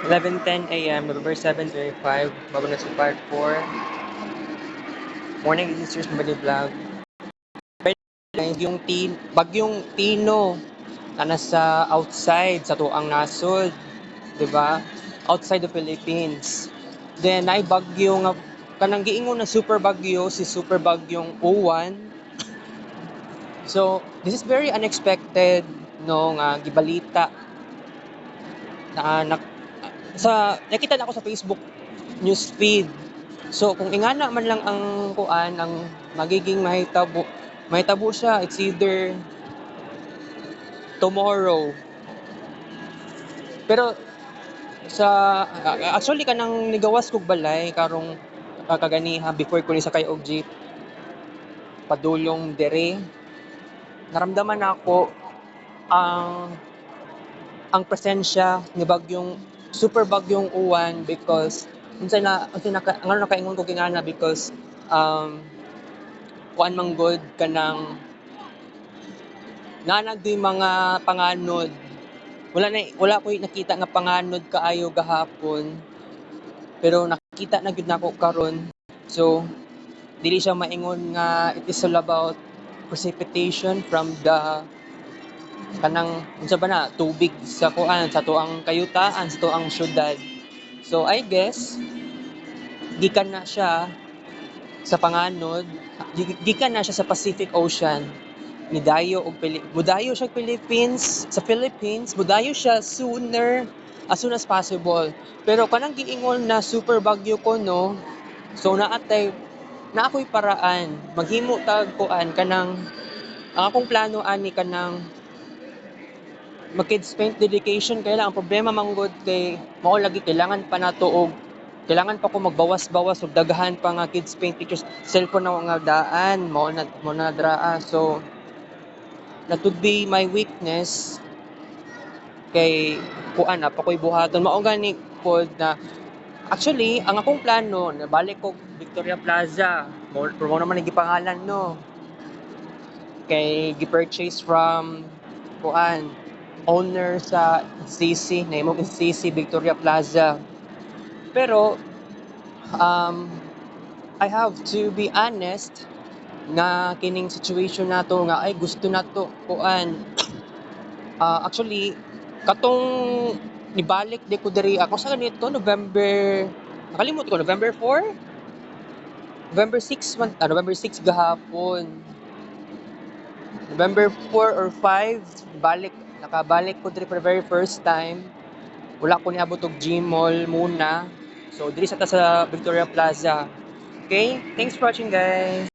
11:10 a.m. November 7, 2025. Bago na sa part 4. Morning, this is your somebody vlog. Bagyong Tino na nasa outside sa tuang nasod, 'di ba? Outside the Philippines. Then ay bagyo nga kanang giingon na super bagyo si super bagyong Uwan. So, this is very unexpected no nga gibalita na sa nakita na ako sa Facebook news feed. So kung ingana man lang ang kuan ang magiging mahitabo siya, it's either tomorrow. Pero actually kanang nigawas kog balay karong kaganiha before ko ni sakay og jeep padulong dere, naramdaman nako ang presensya ni bagyong super bagyong Uwan because ano nakaingon ko kinana because kuan man gud kanang nanagdi mga panganod. Wala ko nakita nga panganod kaayo gahapon. Pero nakita na gyud nako karon. So dili siya maingon nga it is all about precipitation from the kanang unsa ba na tubig sa kuan sa tuang kayutaan sa tuang syudad. So I guess gikan na siya sa panganod, gikan na siya sa Pacific Ocean. Mudayo siya Philippines, mudayo siya as soon as possible. Pero kanang giingon na super bagyo ko no, so naakoy paraan, maghimo tag kuan kanang ang akong plano ani kanang mag-kids paint dedication kaya lang ang problema manggod kay mao lagi kailangan pa ko magbawas-bawas ug daghan pa nga kids paint pictures cellphone na nga daan mao na draa so that would be my weakness kay kuan na pa ko'y buhaton mao gani pod na actually ang akong plano nabalik ko Victoria Plaza mo naman ang gipangalan no kay gi-purchase from kuan owner sa CC na imong CC Victoria Plaza pero I have to be honest nga kining situation nato nga ay gusto nato kuan actually katong nibalik di ko diri ako sa ganito November nakalimot ko November 4 November 6 gahapon November 4 or 5 nakabalik ko diri for the very first time wala ko niabot og Gmall muna so diri sa Victoria Plaza okay thanks for watching guys.